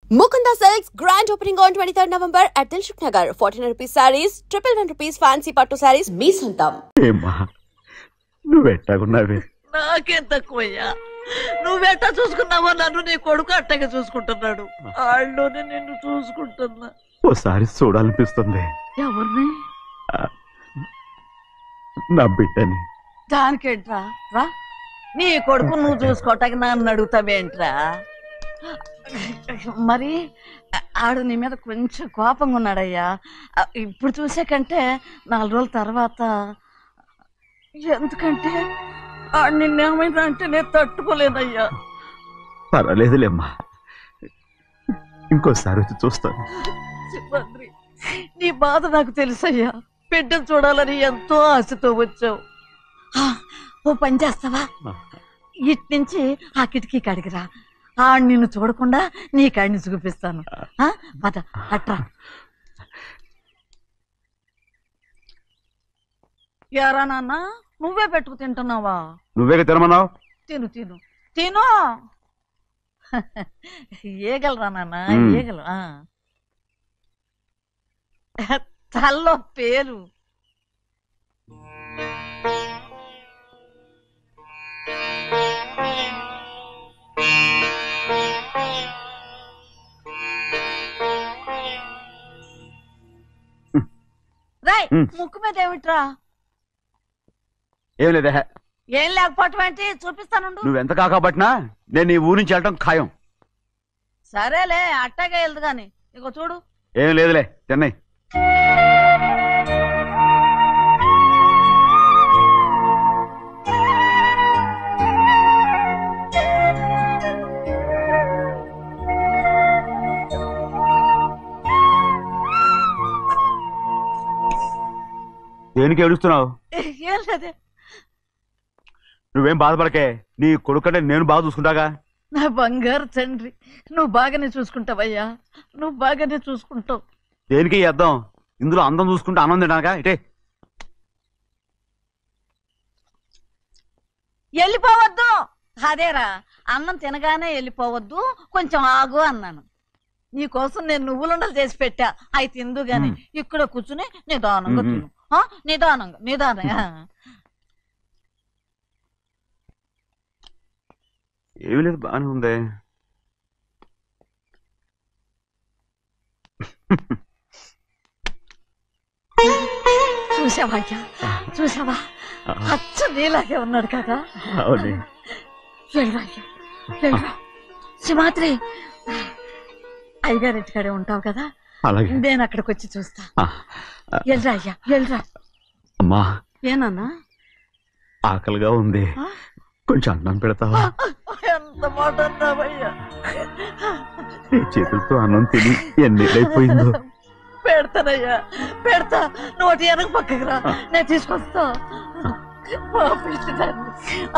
Mukunda Silks grand opening on 23rd November at Dilshuk Nagar. 1400 rupees sarees, 111 rupees fancy pattu sarees. Me Santam. ఏమ్మా నువ్వెట్టాగున్నావే? నాకేం తక్కువయ్యా, నువ్వెట్టా చూసుకున్నావా? నన్ను నీ కొడుకు అట్టగా చూసుకుంటున్నాడు. ఆళ్ళలోనే నిన్ను చూసుకుంటున్నా. ఓసారి చూడాలనిపిస్తుంది. ఎవరిని? నా బిడ్డని. దానికేంట్రా? రా, నీ కొడుకు నువ్వు చూసుకోవటానికి నన్ను అడుగుతావేంట్రా? మరి ఆడు నీ మీద కొంచెం కోపంగా ఉన్నాడయ్యా. ఇప్పుడు చూసే కంటే 4 రోజుల తర్వాత. ఎందుకంటే ఆడు నిన్నేమైనా అంటే నేను తట్టుకోలేనయ్యా. పర్వాలేదులేమ్మా, ఇంకోసారి వచ్చి చూస్తాను. సింహాద్రి, నీ బాధ నాకు తెలుసయ్యా. బిడ్డను చూడాలని ఎంతో ఆశతో వచ్చావు. ఓ పని చేస్తావా? ఇటు నుంచి ఆ కిటికీ కడిగిరా. ఆడు నిన్ను చూడకుండా నీ కాడిని చూపిస్తాను. పద అట్రా. యారా నాన్న, నువ్వే పెట్టుకు తింటున్నావా? నువ్వే తినమన్నావు. తిను తిను తిను. ఏగలరా నాన్న, ఏగలు. తల్లో పేరు. రాయ్, ముక్కు మీద ఏమిట్రా? ఏం లేదే. ఏం లేకపోవటం ఏంటి? చూపిస్తాను. నువ్వెంత కాకపట్టినా నేను ఈ ఊరి నుంచి వెళ్ళటం ఖాయం. సరేలే, అట్టాగే వెళ్దు గాని. ఇగో చూడు. ఏం లేదులే, చెన్నై. దేనికి ఏడుస్తున్నావు? ఏం లేదే. నువ్వేం బాధపడకే, నీ కొడుకంటే నేను బాగా చూసుకుంటాగా. నా బంగారు తండ్రి, నువ్వు బాగానే చూసుకుంటావయ్యా, నువ్వు బాగానే చూసుకుంటావు. దేనికి అర్థం? ఇందులో అందం చూసుకుంటే ఆనందం తినగా. ఇటే వెళ్ళిపోవద్దు. అదేరా, అన్నం తినగానే వెళ్ళిపోవద్దు, కొంచెం ఆగు అన్నాను. నీకోసం నేను నువ్వులుండలు చేసి పెట్టా, అవి తిందు గాని. ఇక్కడ కూర్చుని నిదానంగా తిను. నిదానంగా నిదానంగా. ఏమి లేదు, బాగానే ఉంది. చూసావా అయ్యా, చూసావా? అచ్చ నీలాగే ఉన్నాడు కదా. సింహాద్రి, అయ్యగారింటికాడే ఉంటావు కదా, నేను అక్కడికి వచ్చి చూస్తా. వెళ్ళరా అయ్యా, వెళ్ళరా. అమ్మా, ఏనన్నా? ఆకలిగా ఉంది, కొంచెం అన్నం పెడతావా? ఎంత మాట అన్నావయ్యా. నీ చేతులతో అన్నం తిని ఎన్నేళ్ళైపోయిందో. పెడతానయ్యా, పెడతా. నోటి వెనక పక్కకు రా, నేను తీసుకొస్తా.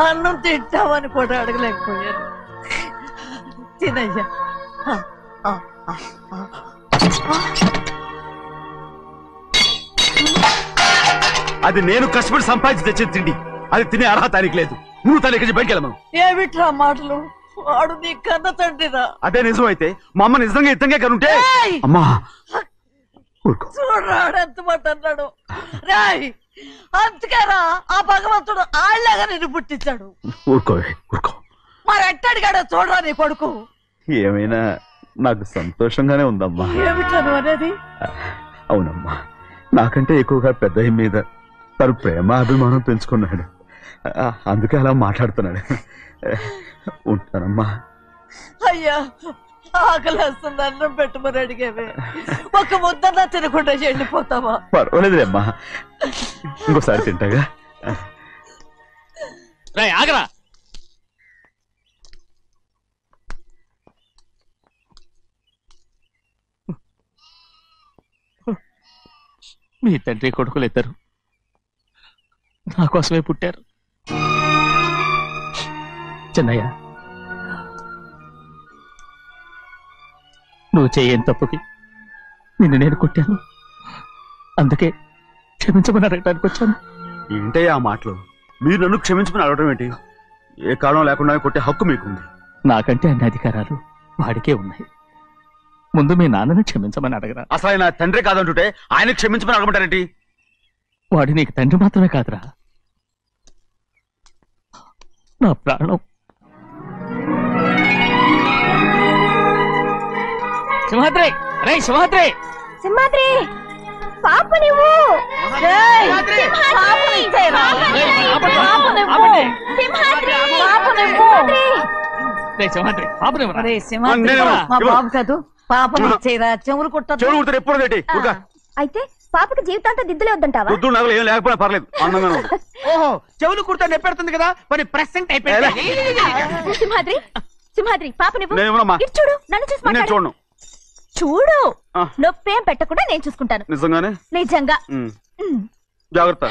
అన్నం తింటామని కూడా అడగలేకపోయాను. తినయ్యా. అది నేను కష్టపడి సంపాదించి తెచ్చేది తిండి, అది తినే అర్హత ఆయనకి లేదు. నువ్వు తన ఇక్కడి బయటికి వెళ్ళమను. ఏమిట్రా మాటలు? వాడు నీ కన్న తండ్రిరా. అదే నిజం అయితే మా అమ్మ నిజంగా ఇద్దంగా కనుంటే. అమ్మా చూడరాడు ఎంత మాట అన్నాడు. రాయ్, అందుకేరా ఆ భగవంతుడు ఆళ్ళగా నిన్ను పుట్టించాడు. ఊరుకో ఊరుకో. మరి ఎట్టడిగాడో చూడరా నీ కొడుకు. ఏమైనా నాకు సంతోషంగానే ఉందమ్మా. ఏమిట్రా నువ్వు అనేది? అవునమ్మా, నాకంటే ఎక్కువగా పెద్ద మీద తను ప్రేమ అభిమానం పెంచుకున్నాడు, అందుకే అలా మాట్లాడుతున్నాడు. ఉంటానమ్మా. అయ్యా, ఆకలేస్తుంది, అన్నం పెట్టమని అడిగేవే. ఒక ముద్దన్నా తినకుండా వెళ్ళిపోతావా? పర్వాలేదులేమ్మా, ఇంకోసారి తింటాగా. ఆగరా. మీ తండ్రి కొడుకులు ఇద్దరు నా కోసమే పుట్టారు. చెన్నయ్య, నువ్వు చేయని తప్పుకి నిన్ను నేను కొట్టాను, అందుకే క్షమించమని అడగడానికి వచ్చాను. ఏంటయ్యా ఆ మాటలు? మీరు నన్ను క్షమించమని అడగడం ఏంటి? ఏ కారణం లేకుండా కొట్టే హక్కు మీకుంది. నాకంటే అన్ని అధికారాలు వాడికే ఉన్నాయి. ముందు మీ నాన్నని క్షమించమని అడగరా. అసలు ఆయన తండ్రి కాదంటుంటే ఆయన క్షమించమని అడగమంటారేంటి? వాడి నీకు తండ్రి మాత్రమే కాదురా, నా ప్రాణం. సింహాద్రి, రే సింహాద్రి, సింహాద్రి పాప నువ్వు మా బాబు కాదు, పాపని ఇచ్చేరా. చెవులు కుట్టదు. చెవులు కుడతారు ఎప్పుడు ఏంటి? అయితే పాపకి జీవితాంతం దిద్దులే వద్దంటావా? వద్దు, నగలు ఏం లేకపోయినా పర్లేదు, అందంగా ఉంది. ఓహో, చెవులు కుర్తా నెప్పెడుతుంది కదా, మరి ప్రెసెంట్ అయిపోయింది. సింహాద్రి సింహాద్రి పాప నువ్వు నేనేమోనమ్మా? ఇటు చూడు, నన్ను చూసి నేను మాట్లాడు. చూడను. చూడు, నొప్పేం పెట్టకుండా నేను చూసుకుంటాను. నిజంగానే? నిజంగా. జాగ్రత్త.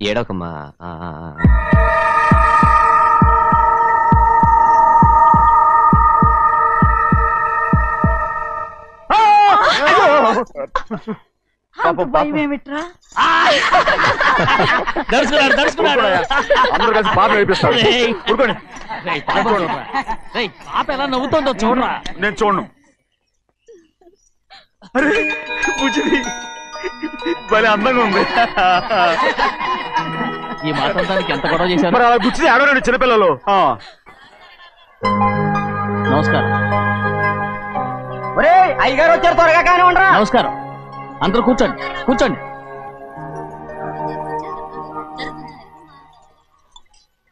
ఏడోకమ్మా. భయమేమిట్రా? అందరూ కలిసి పాప వేపిస్తారు. పాప ఎలా నవ్వుతుందో చూడరా. నేను చూడను. అరే బుజ్జిది భలే అందంగా ఉంది. ఈ మాట్లాడడానికి ఎంత గొడవ చేశారు. మరి అలా బుజ్జిది ఆడరండి చిన్నపిల్లలు. నమస్కారం. అయ్యగారు వచ్చారు, త్వరగా కానీ ఉండరా. నమస్కారం. అందరూ కూర్చోండి, కూర్చోండి.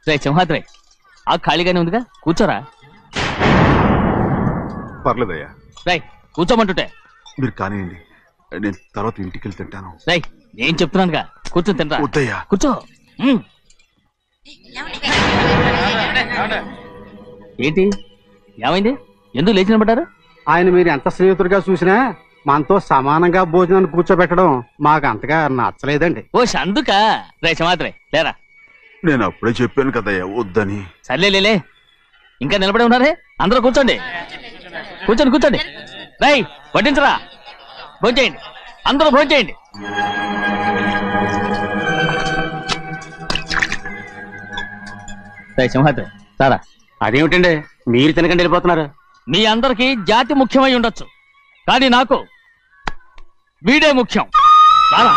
రే సింహాద్రి, ఆ ఖాళీగానే ఉందిగా, కూర్చోరా. పర్లేదయ్యా. రై కూర్చోమంటుంటే. మీరు కానివ్వండి, నేను తర్వాత ఇంటికి వెళ్ళి తింటాను. రై నేను చెప్తున్నానుగా, కూర్చొని తింటా. వద్దయ్యా. కూర్చో. ఏంటి ఏమైంది? ఎందుకు లేచి నిలబడ్డారు? ఆయన మీరు ఎంత స్నేహితుడిగా చూసినా మనతో సమానంగా భోజనాన్ని కూర్చోబెట్టడం మాకు అంతగా నచ్చలేదండి. ఓ అందుక. రే సింహాద్రి లేరా. నేను అప్పుడే చెప్పాను కదయ్యా వద్దని. సర్లేలే, ఇంకా నిలబడి ఉన్నారే. అందరూ కూర్చోండి, కూర్చోండి, కూర్చోండి. రై వడ్డించరా, భోంచేయండి, అందరూ భోంచేయండి. రై సింహాద్రి సారా. అదేమిటండి మీరు తినకండి వెళ్ళిపోతున్నారు? మీ అందరికీ జాతి ముఖ్యమై ఉండొచ్చు, కానీ నాకు వీడే ముఖ్యం. సారా.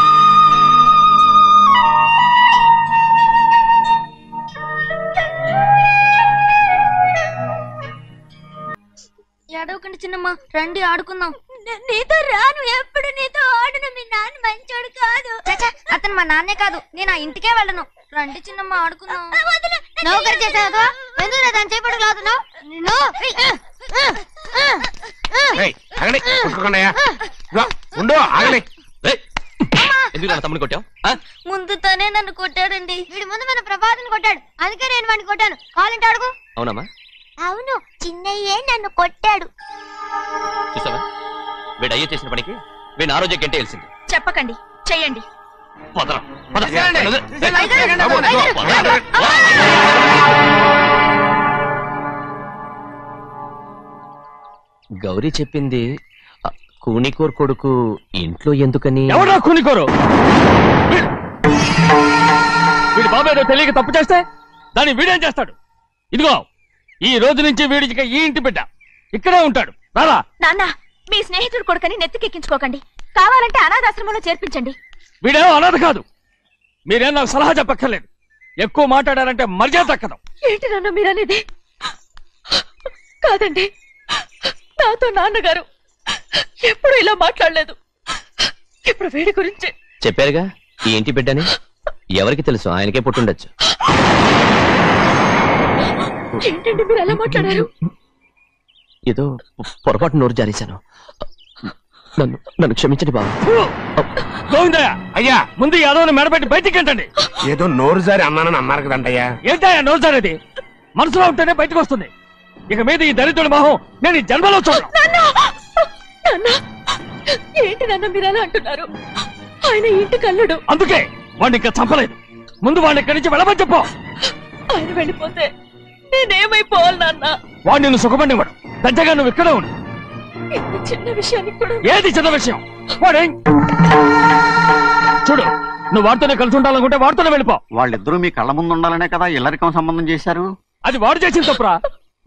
ఏడవకండి చిన్నమ్మ, రండి ఆడుకుందాం. నీతో రాను, ఎప్పుడు నీతో ఆడను. మీ నాన్న మంచోడు కాదు. అతను మా నాన్నే కాదు, నేను ఆ ఇంటికే వెళ్ళను. రండి చిన్నమ్మ ఆడుకుందాం. నౌకరు చేసావు ఎందుకు దాని చేపడు లాదున్నావు? తమ్ముని కొట్టావు? ముందు తనే నన్ను కొట్టాడండి. వీడి ముందు మన ప్రభాతం కొట్టాడు, అందుకే నేను వాడిని కొట్టాను. కావాలంటే అడుగు. అవునమ్మా? అవును, చిన్నయ్యే నన్ను కొట్టాడు. చూసావా, వీడు అయ్యో చేసిన పనికి వీడిని ఆ రోజే గంటే తెలిసింది. చెప్పకండి, చెయ్యండి. గౌరీ చెప్పింది కూనికోర్ కొడుకు ఇంట్లో ఎందుకని. ఎవడా కూనికోరు? వీడి బాబు ఏదో తెలియక తప్పు చేస్తే దాన్ని వీడేం చేస్తాడు? ఇదిగో ఈ రోజు నుంచి వీడికి ఈ ఇంటి బిడ్డ ఇక్కడే ఉంటాడు. రారా. నాన్న, మీ స్నేహితుడు కొడుకని నెత్తికెక్కించుకోకండి. కావాలంటే అనాథాశ్రమంలో చేర్పించండి. వీడేమో అనాథ కాదు. మీరేం నాకు సలహా చెప్పక్కర్లేదు. ఎక్కువ మాట్లాడారంటే మర్యాద దక్కదు. ఏంటి నాన్న మీరనేది? కాదండి, నాతో నాన్నగారు ఎప్పుడు ఇలా మాట్లాడలేదు. ఇప్పుడు వీడి గురించి చెప్పారుగా ఈ ఇంటి బిడ్డని. ఎవరికి తెలుసు, ఆయనకే పుట్టుండొచ్చు. ఏంటండి మీరు ఎలా మాట్లాడారు? ఏదో పొరపాటు నోరు జారేశాను. నన్ను క్షమించండి బాబు. గోవిందయ్య, అయ్యా ముందు యాదవ్ని మెడపెట్టి బయటికి ఏంటండి. ఏదో నోరు జారి అన్నానని అన్నారు కదంటయ్యా. ఏంటయ్యా నోరు జారేది? మనసులో ఉంటేనే బయటకు వస్తుంది. ఇక మీద ఈ దరిద్రుడి మొహం నేను ఈ జన్మలో చూడను. ఏంటి నాన్న మీరు ఎలా అంటున్నారు? ఆయన ఇంటి కల్లుడు. అందుకే వాడిని ఇంకా చంపలేదు. ముందు వాడిని ఇక్కడి నుంచి వెళ్ళమని చెప్పు. ఆయన వెళ్ళిపోతే నేనేమైపోవాలి నాన్న? వాడు నిన్ను సుఖపడివాడు. పెద్దగా నువ్వు ఇక్కడే ఉండు. ఇంత చిన్న విషయానికి కూడా. ఏది చిన్న విషయం? వాడేం చూడు, నువ్వు వాడితోనే కలిసి ఉండాలనుకుంటే వాడితోనే వెళ్ళిపో. వాళ్ళిద్దరూ మీ కళ్ళ ముందు ఉండాలనే కదా ఇల్లరికం సంబంధం చేశారు. అది వాడు చేసిన తప్పురా.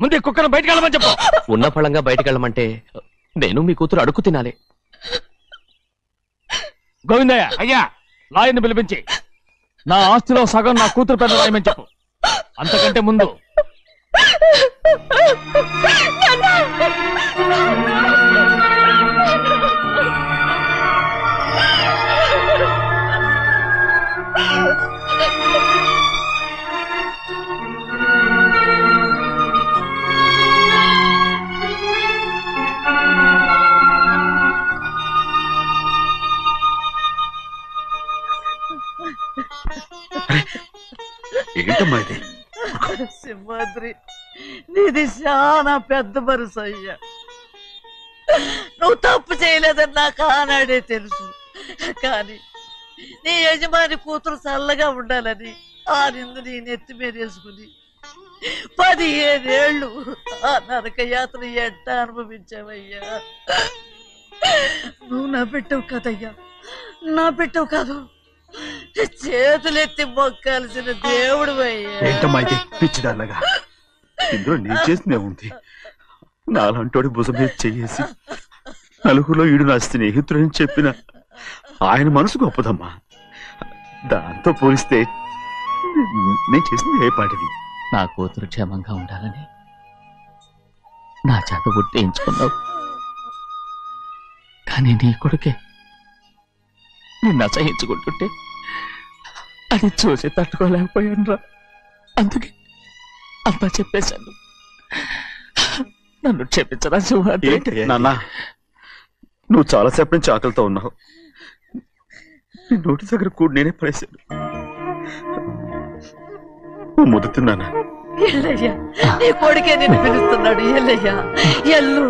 ముందు ఈ కుక్కను బయటకు వెళ్ళమని చెప్పు. ఉన్న ఫలంగా బయటకు వెళ్ళమంటే నేను మీ కూతురు అడుగు తినాలి. గోవిందయ్య, అయ్యా, లాయర్ని పిలిపించి నా ఆస్తిలో సగం నా కూతురు పెద్ద రాయమని చెప్పు. అంతకంటే ముందు ఏంటమ్మా ఇది? సింహాద్రి, నీది చాలా పెద్ద మనసు అయ్యా. నువ్వు తప్పు చేయలేదని నాకు ఆనాడే తెలుసు. కానీ నీ యజమాని కూతురు చల్లగా ఉండాలని ఆ నిందు నీ నెత్తి మీద వేసుకుని 15 ఏళ్ళు ఆ నరక యాత్ర ఎట్ట అనుభవించావయ్యా. నువ్వు నా పెట్టవు కదయ్యా, నా పెట్టవు కాదు, చేతులెత్తి మొక్కాల్సిన దేవుడు అయ్యా. ఏంటమ్మా ఇది పిచ్చిదాన్నగా? ఇందులో నేను చేసినే ఉంది. నాలంటోడి భుజం మీద చెయ్యేసి నలుగురిలో ఈడు నా స్నేహితుడని చెప్పిన ఆయన మనసు గొప్పదమ్మా. దాంతో పోలిస్తే నేను చేసింది ఏ పాటిది? నా కూతురు క్షేమంగా ఉండాలని నా చేత గుర్తించుకున్నావు. కానీ నీ కొడుకే నిన్ను అసహించుకుంటుంటే అది చూసి తట్టుకోలేకపోయాను రా. అందుకే అంతా చెప్పేశాను. నన్ను క్షమించరా సింహాద్రి. నాన్న, నువ్వు చాలాసేపు నుంచి ఆకలితో ఉన్నావు. నీ నోటి దగ్గర కూడా నేనే పడేశాను. ముద్దు తిన్నానా? ఎల్లయ్యా, నీ కొడుకే నిన్ను పిలుస్తున్నాడు. ఎల్లయ్యా, ఎల్లు.